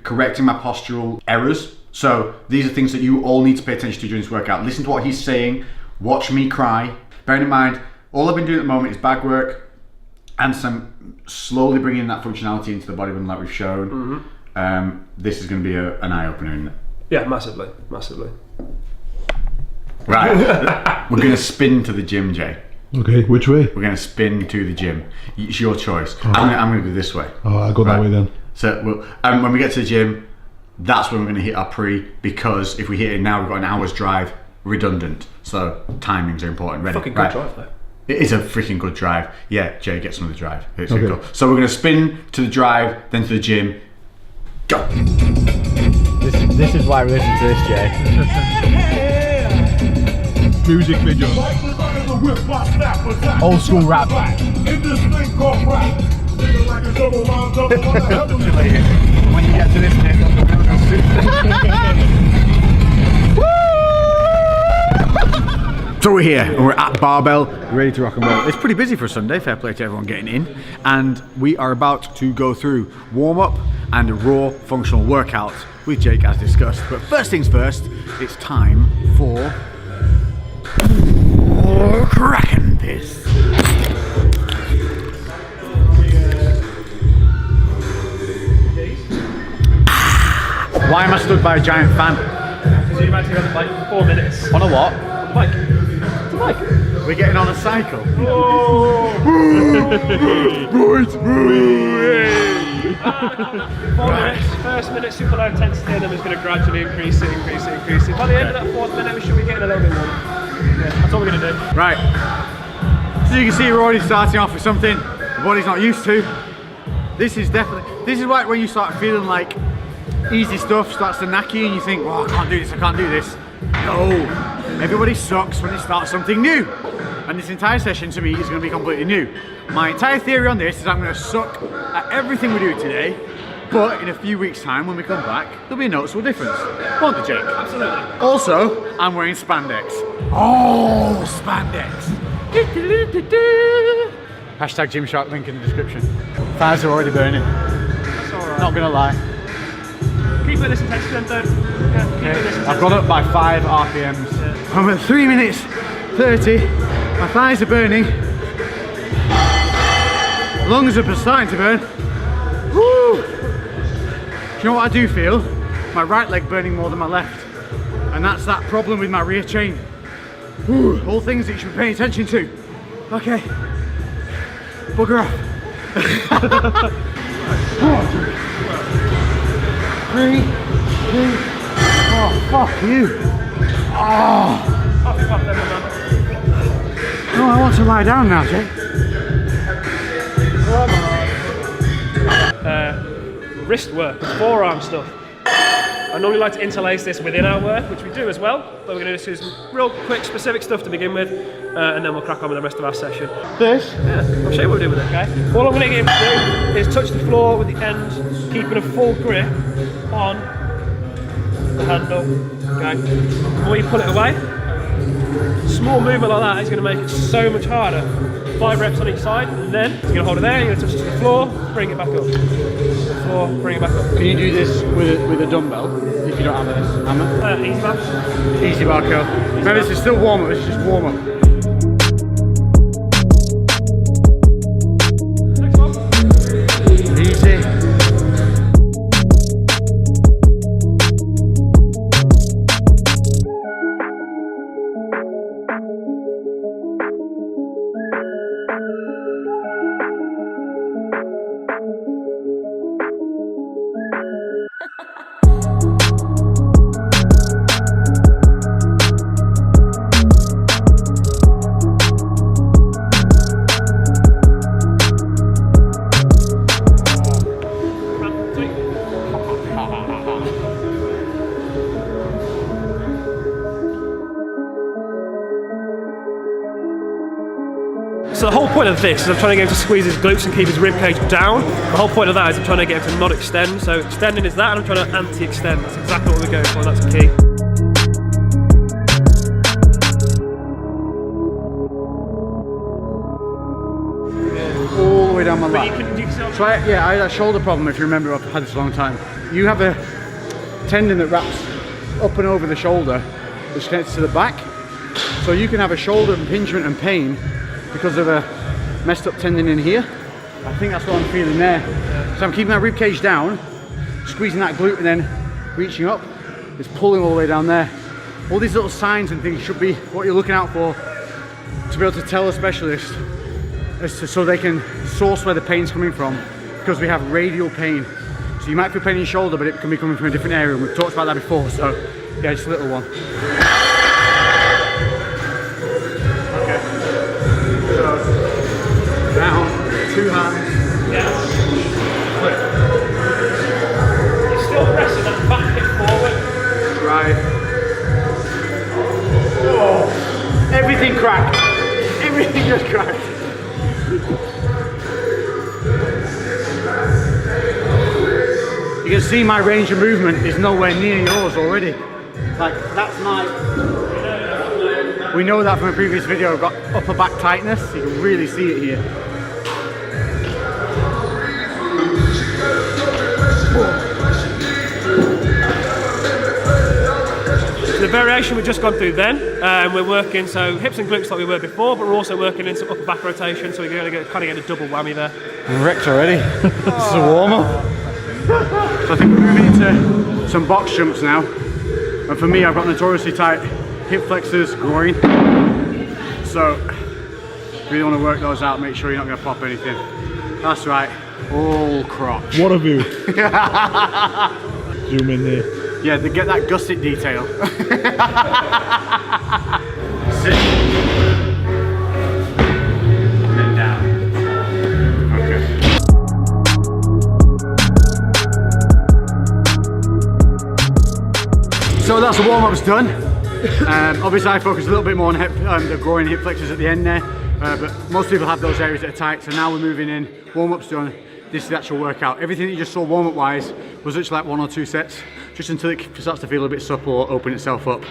correcting my postural errors. So these are things that you all need to pay attention to during this workout. Listen to what he's saying, watch me cry. Bearing in mind, all I've been doing at the moment is bag work and some slowly bringing that functionality into the bodybuilding like we've shown. This is going to be an eye-opener, isn't it? Yeah, massively, massively. Right, we're going to spin to the gym, Jay. Okay, which way? We're going to spin to the gym. It's your choice. I'm going to go this way. Oh, I'll go that way then. So when we get to the gym, that's when we're going to hit our pre, because if we hit it now, we've got an hour's drive, redundant. So timings are important. Ready? Fucking good drive though. It is a freaking good drive. Yeah, Jay, get some of the drive. It's okay. Cool. So we're going to spin to the drive, then to the gym. Go. This is why we listen to this, Jay. Music video. Old school rap. When you get to this bit, so we're here and we're at Barbell, ready to rock and roll. It's pretty busy for a Sunday, fair play to everyone getting in. And we are about to go through warm-up and raw functional workouts with Jake as discussed. But first things first, it's time for cracking this. Why am I stood by a giant fan? Because you've actually got like 4 minutes. On a what? Bike. It's a bike. We're getting on a cycle. Oh. 4 minutes. First minute super low intensity, and then we're going to gradually increase it. By the end of that 4th minute, we should be getting a little bit more. Yeah, that's what we're going to do. Right. So you can see we're already starting off with something the body's not used to. This is like when you start feeling like easy stuff starts to knack you and you think, well, I can't do this. No, everybody sucks when they start something new. And this entire session to me is going to be completely new. My entire theory on this is I'm going to suck at everything we do today, but in a few weeks' time when we come back, there'll be a noticeable difference. Won't there, Jake? Absolutely. Also, I'm wearing spandex. Oh, spandex. Hashtag Gymshark, link in the description. Thighs are already burning. That's alright. Not going to lie. Keep it this intensity then, don't. Yeah, keep it this intensity. I've got up by 5 RPMs. Yeah. I'm at 3 minutes 30. My thighs are burning. Lungs are starting to burn. Woo! Do you know what I do feel? My right leg burning more than my left. And that's that problem with my rear chain. Woo! All things that you should be paying attention to. Okay. Bugger off. 3, 2, oh, fuck you. Oh. No, I want to lie down now, Jay. Wrist work, forearm stuff. I normally like to interlace this within our work, which we do as well, but we're going to do some real quick specific stuff to begin with, and then we'll crack on with the rest of our session. This? Yeah, I'll show you what we're doing with it, okay? All I'm going to get him to do is touch the floor with the end, keeping a full grip on the handle, okay? The more you pull it away, small movement like that is going to make it so much harder. 5 reps on each side, and then you're going to hold it there, you're going to touch it to the floor, bring it back up. The floor, bring it back up. Can you do this with a dumbbell if you don't have a hammer? Easy bar. Easy bar curl. Remember, this is still warm up, this is just warm up. Next one. Easy. So the whole point of this is I'm trying to get him to squeeze his glutes and keep his rib cage down. The whole point of that is I'm trying to get him to not extend. So extending is that, and I'm trying to anti-extend. That's exactly what we're going for, and that's key. All the way down my lat. You can Try it, yeah, I had a shoulder problem if you remember, I've had this a long time. you have a tendon that wraps up and over the shoulder, which connects to the back. So you can have a shoulder impingement and pain because of a messed up tendon in here. I think that's what I'm feeling there. So I'm keeping that rib cage down, squeezing that glute and then reaching up. It's pulling all the way down there. All these little signs and things should be what you're looking out for to be able to tell a specialist so they can source where the pain's coming from, because we have radial pain. So you might feel pain in your shoulder, but it can be coming from a different area. We've talked about that before, so yeah, just a little one. Okay. So, down, 2 hands. Yeah. Flip. You're still pressing that back hip forward. Right. Oh, everything cracked. Everything just cracked. You can see my range of movement is nowhere near yours already. Like, that's my... We know that from a previous video, I've got upper back tightness. You can really see it here. The variation we've just gone through then, we're working so hips and glutes like we were before, but we're also working in some upper back rotation, so we're going to kind of get a double whammy there. I'm wrecked already. This is a warm-up. So I think we're moving into some box jumps now. And for me, I've got notoriously tight hip flexors, groin. So really want to work those out, make sure you're not going to pop anything. That's right, all crotch. What a view. Zoom in there. Yeah, they get that gusset detail. Sit. And down. Okay. So that's the warm-up's done. Obviously I focus a little bit more on the groin, hip flexors at the end there, but most people have those areas that are tight, so now we're moving in, warm-up's done, this is the actual workout. Everything that you just saw warm-up wise was literally like 1 or 2 sets, just until it starts to feel a bit supple or open itself up.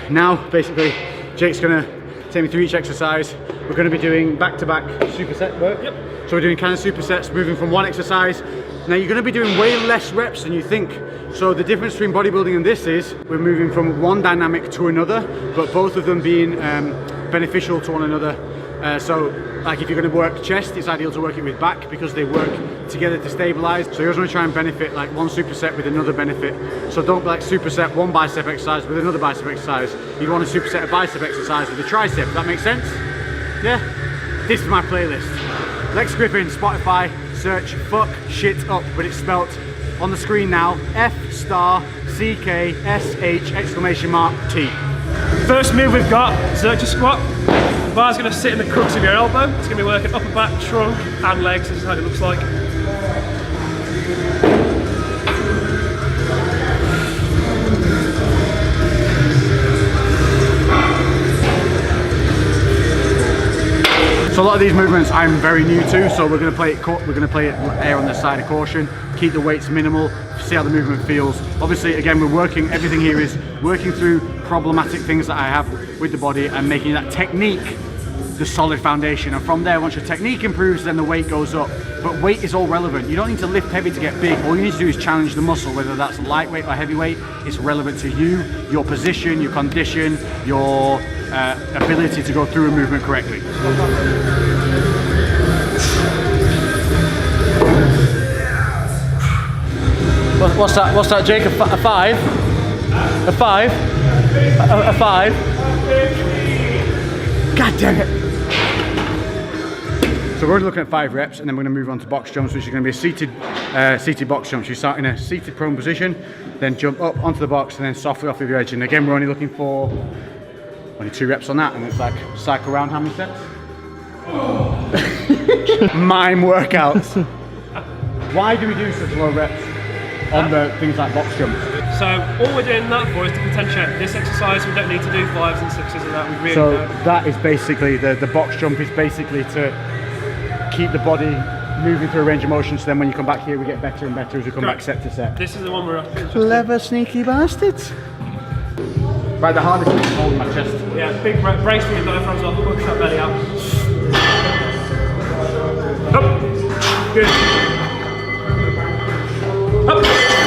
Now, basically, Jake's gonna take me through each exercise. We're gonna be doing back-to-back superset work. Yep. So we're doing kind of supersets, moving from one exercise. Now you're gonna be doing way less reps than you think. So the difference between bodybuilding and this is, we're moving from one dynamic to another, but both of them being beneficial to one another. So like if you're going to work chest, it's ideal to work it with back because they work together to stabilize. So you always want to try and benefit like one superset with another benefit. So don't like superset one bicep exercise with another bicep exercise. You want to superset a bicep exercise with a tricep. Does that make sense? Yeah? This is my playlist. Legs gripping, Spotify, search fuck shit up, but it's spelt on the screen now, F*CKSH!T. First move we've got, Zercher squat. The bar's going to sit in the crux of your elbow. It's going to be working upper back, trunk and legs. This is how it looks like. So a lot of these movements I'm very new to, so we're going to play it air on the side of caution, keep the weights minimal, see how the movement feels. Obviously, again, we're working, everything here is working through problematic things that I have with the body and making that technique the solid foundation. And from there, once your technique improves, then the weight goes up. But weight is all relevant. You don't need to lift heavy to get big. All you need to do is challenge the muscle, whether that's lightweight or heavyweight. It's relevant to you, your position, your condition, your ability to go through a movement correctly. What's that, Jake? A 5? A 5? A 5? God damn it! So we're already looking at 5 reps, and then we're going to move on to box jumps, which is going to be a seated box jump. So you start in a seated prone position, then jump up onto the box, and then softly off of your edge. And again, we're only looking for only 2 reps on that, and it's like cycle around how many sets? Mime workouts. Why do we do such low reps on the things like box jumps? So all we're doing that for is to potentiate this exercise. We don't need to do 5s and 6s and that. We really so don't. That is basically the box jump is basically to keep the body moving through a range of motion. So then when you come back here, we get better and better as we come back set to set. This is the one we're up. Clever, sneaky bastards. Right, the hardest thing is holding my chest. Yeah, big brace for your diaphragms off, push that belly out. Up. Good. Up.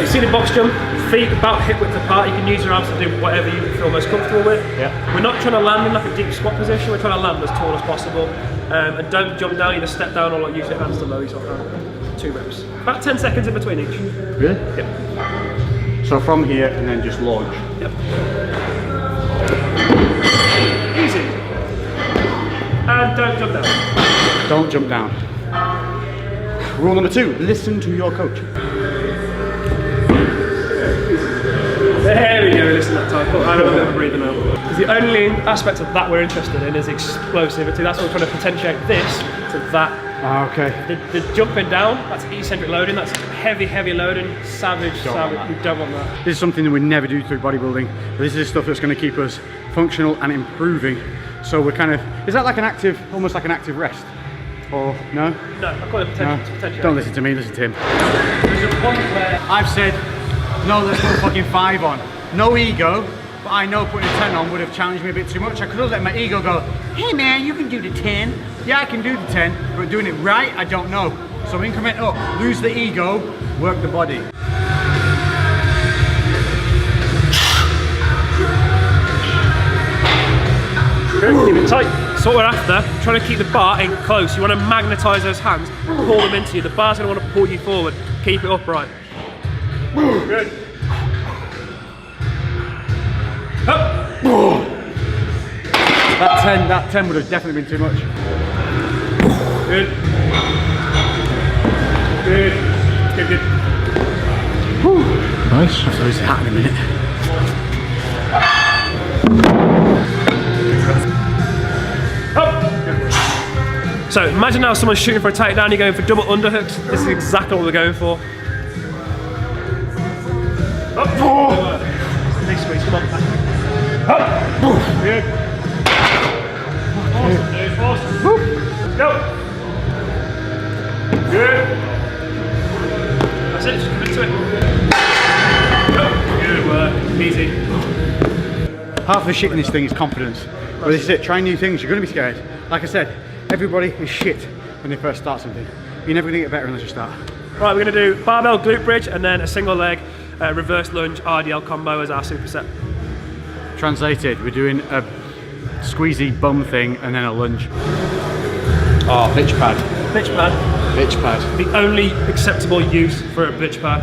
seated box jump, feet about hip width apart. You can use your arms to do whatever you feel most comfortable with. Yeah. We're not trying to land in like a deep squat position, we're trying to land as tall as possible. And don't jump down, either step down or like use your hands to lower yourself down. 2 reps. About 10 seconds in between each. Really? Yep. So from here and then just launch. Yep. Easy. And don't jump down. Don't jump down. Rule number 2, listen to your coach. There we go, listen to that time. I have a bit of a breather now. Because the only aspect of that we're interested in is explosivity. That's why we're trying to potentiate this to that. Okay. The jumping down, that's eccentric loading, that's heavy loading, savage. We don't want that. This is something that we never do through bodybuilding, but this is stuff that's going to keep us functional and improving. So we're kind of, is that like an active, almost like an active rest? Or no? No, I call it potential. Don't listen to me, listen to him. There's a point where I've said, no, let's put a fucking 5 on. No ego, but I know putting a 10 on would have challenged me a bit too much. I could have let my ego go, hey man, you can do the 10. Yeah, I can do the 10, but doing it right, I don't know. So increment up, lose the ego, work the body. keep it tight. So what we're after, trying to keep the bar in close. You want to magnetise those hands, pull them into you. The bar's going to want to pull you forward. Keep it upright. Good. Up. That 10 would have definitely been too much. Good. Good. Good, good. Nice. So it's hat in a minute. Up. So imagine now someone's shooting for a takedown, you're going for double underhooks. This is exactly what we're going for. Up. Big squeeze, come on. Up. Good. Awesome, dude, awesome. Let's go. Good. That's it, just commit to it. Go. Good work, easy. Half the shit in this thing is confidence. But this is it, try new things, you're going to be scared. Like I said, everybody is shit when they first start something. You're never going to get better unless you start. Right, we're going to do barbell glute bridge and then a single leg reverse lunge RDL combo as our superset. Translated, we're doing a squeezy bum thing and then a lunge. Oh, bitch pad. Bitch pad. Bitch pad. The only acceptable use for a bitch pad.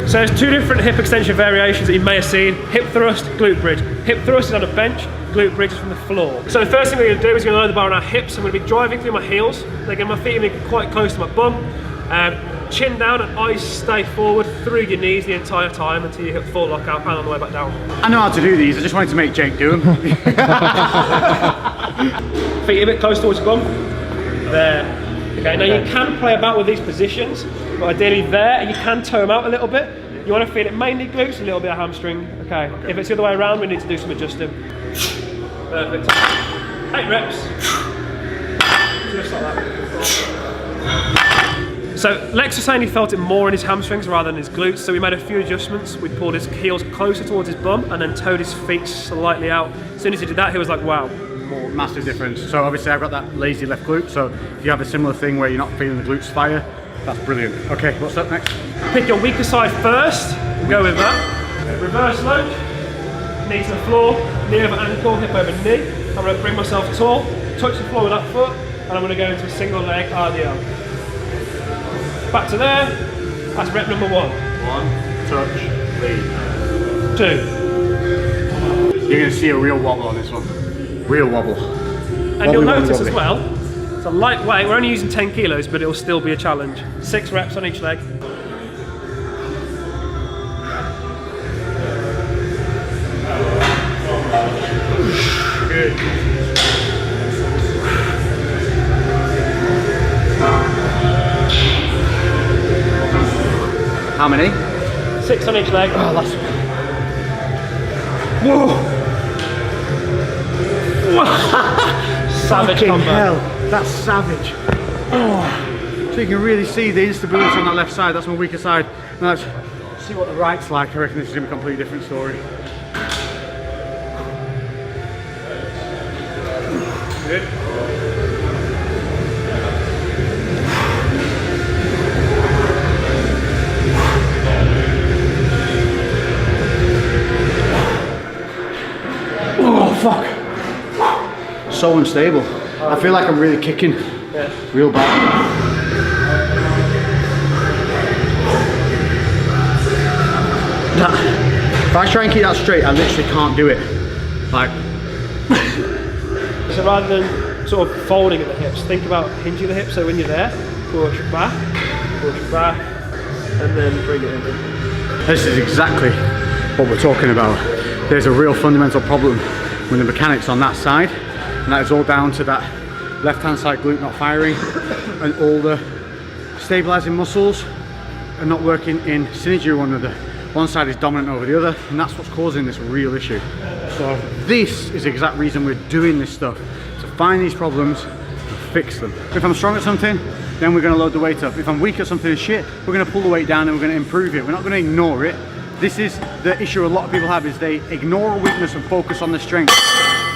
So there's two different hip extension variations that you may have seen. Hip thrust, glute bridge. Hip thrust is on a bench, glute bridge is from the floor. So the first thing we're going to do is we're going to load the bar on our hips. I'm going to be driving through my heels. Again, my feet are going to be quite close to my bum. Chin down and eyes stay forward through your knees the entire time until you hit full lockout and on the way back down. I know how to do these, I just wanted to make Jake do them. Feet a bit close towards your bum. There. Okay, now you can play about with these positions, but ideally there, and you can toe them out a little bit. You want to feel it mainly glutes, a little bit of hamstring. Okay, if it's the other way around, we need to do some adjusting. Perfect. 8 reps. Just like that. So Lex was saying he felt it more in his hamstrings rather than his glutes, so we made a few adjustments. We pulled his heels closer towards his bum and then toed his feet slightly out. As soon as he did that, he was like, wow. More massive difference. So obviously I've got that lazy left glute, so if you have a similar thing where you're not feeling the glutes fire, that's brilliant. Okay, what's up next? Pick your weaker side first, and go with that. Reverse lunge, knee to the floor, knee over ankle, hip over knee. I'm going to bring myself tall, touch the floor with that foot, and I'm going to go into a single leg RDL. Back to there, that's rep number 1. 1, touch, lead. 2. You're going to see a real wobble on this one. Real wobble. And you'll notice as well, it's a lightweight, we're only using 10 kilos, but it'll still be a challenge. 6 reps on each leg. Good. How many? 6 on each leg. Oh, that's... Savage fucking combo. hell, that's savage. Oh. So you can really see the instability on that left side, that's my weaker side. Now let's see what the right's like. I reckon this is going to be a completely different story. Good. so unstable. I feel like I'm really kicking real bad. If I try and keep that straight, I literally can't do it. Like, so rather than sort of folding at the hips, think about hinging the hips. So when you're there, push back, and then bring it in. this is exactly what we're talking about. There's a real fundamental problem with the mechanics on that side, and that is all down to that left-hand side glute not firing, and all the stabilizing muscles are not working in synergy with one another. One side is dominant over the other, and that's what's causing this real issue. So this is the exact reason we're doing this stuff, to find these problems and fix them. If I'm strong at something, then we're going to load the weight up. If I'm weak at something and shit, we're going to pull the weight down and we're going to improve it. We're not going to ignore it. This is the issue a lot of people have, is they ignore a weakness and focus on the strength.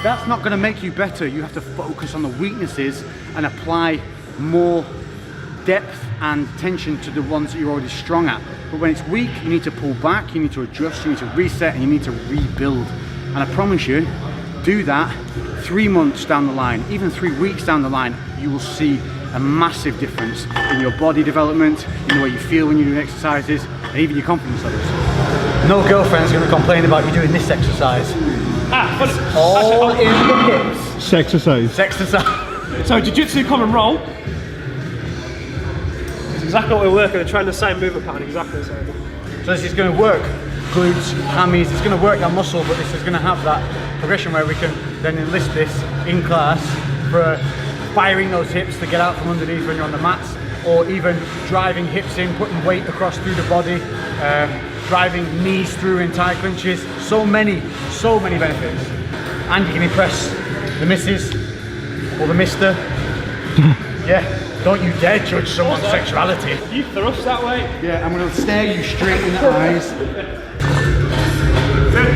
That's not going to make you better. You have to focus on the weaknesses and apply more depth and tension to the ones that you're already strong at. But when it's weak, you need to pull back, you need to adjust, you need to reset, and you need to rebuild. And I promise you, do that 3 months down the line, even 3 weeks down the line, you will see a massive difference in your body development, in the way you feel when you're doing exercises, and even your confidence levels. No girlfriend's going to complain about you doing this exercise. It's all in the hips. Sexercise. Exercise. So jiu-jitsu common roll. It's exactly what we're working. We're trying the same movement pattern, exactly the same. So this is going to work glutes, hammies, it's going to work that muscle, but this is going to have that progression where we can then enlist this in class for firing those hips to get out from underneath when you're on the mats, or even driving hips in, putting weight across through the body, driving knees through in tight clinches. So many benefits. And you can impress the missus or the mister. Yeah. Don't you dare judge someone's sexuality. You thrust that way. Yeah, I'm going to stare you straight in the eyes. Good.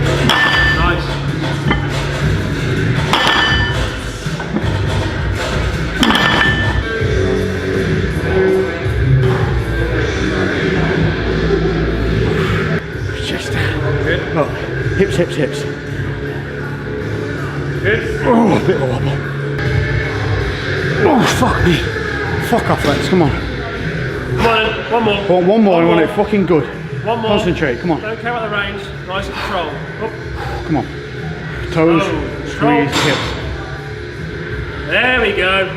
Nice. Just good. Oh, hips, hips, hips. Good. Oh, a bit of a wobble. Oh, fuck me. Fuck off, Lex, come on. Come on, one more. I want one more, I want it fucking good. One more. Concentrate, come on. Don't care about the range. Nice and control. Up. Come on. Toes, Control. squeeze, hips. There we go.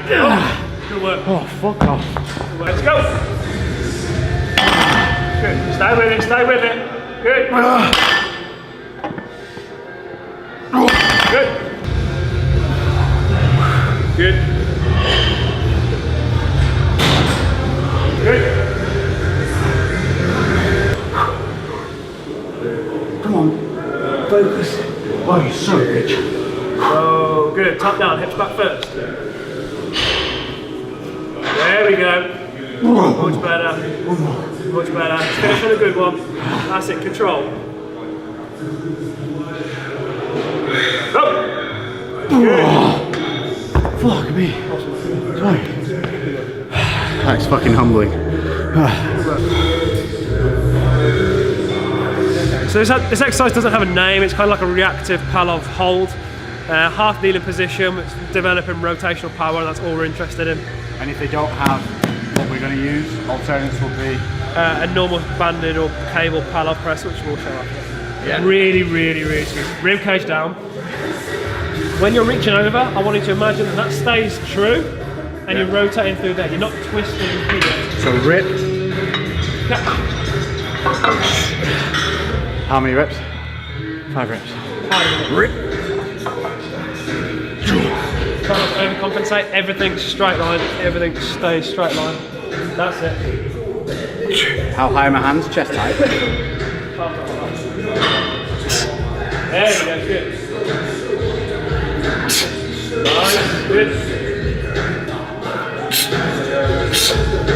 Good work. Oh, fuck off. Good work. Let's go. Good. Stay with it, stay with it. Good. Good. Good. Good. Come on. Focus. Oh, you're so rich. Oh, good. Top down, hips back first. There we go. Much better. Much better. Let's finish on a good one. That's it, control. Go. Good. Fuck me. Sorry. That's fucking humbling. So this exercise doesn't have a name. It's kind of like a reactive Palov hold. Half kneeling position, it's developing rotational power, and that's all we're interested in. And if they don't have what we're going to use, alternatives will be a normal banded or cable Palov press, which we'll show after. Yeah. Really squeeze. Rib cage down. When you're reaching over, I want you to imagine that stays true, and you're rotating through there. You're not twisting here. so rip. Yeah. How many reps? 5 reps. Rip. Try not to overcompensate. Everything's straight line. Everything stays straight line. That's it. How high are my hands? Chest height. There we go. Good. Nice. Good.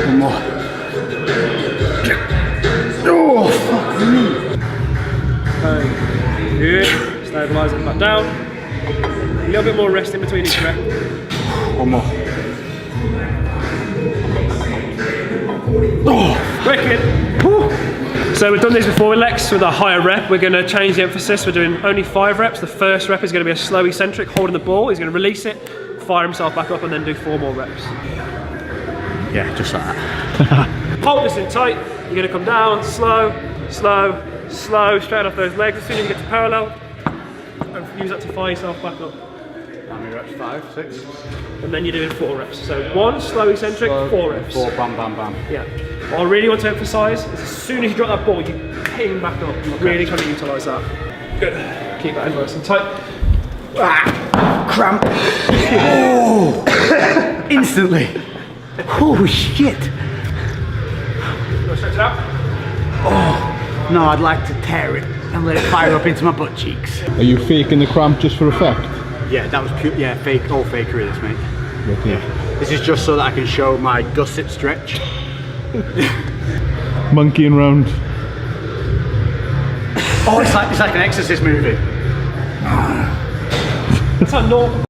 One more. Oh, fuck me. Good. Stabilise it back down. A little bit more rest in between each rep. One more. Oh, wicked. So we've done these before with Lex with a higher rep. We're going to change the emphasis. We're doing only 5 reps. The first rep is going to be a slow eccentric, holding the ball. He's going to release it, fire himself back up and then do 4 more reps. Yeah, just like that. Hold this in tight. You're going to come down slow, slow, slow, straight off those legs. As soon as you get to parallel, and use that to fire yourself back up. How many reps? 5, 6? And then you're doing 4 reps. So 1 slow eccentric, 4 reps. 4, bam, bam, bam. Yeah. What I really want to emphasise is as soon as you drop that ball, you ping back up. You're really trying to utilise that. Good. Keep that in nice and tight. Cramp. Oh! Instantly. Oh shit. Go stretch it out. Oh, no, I'd like to tear it and let it fire up into my butt cheeks. Are you faking the cramp just for effect? Yeah, that was pure, yeah, fake, all fakery this, mate. Okay. Yeah. This is just so that I can show my gusset stretch. Monkeying round. Oh, it's like an Exorcist movie. That's how normal.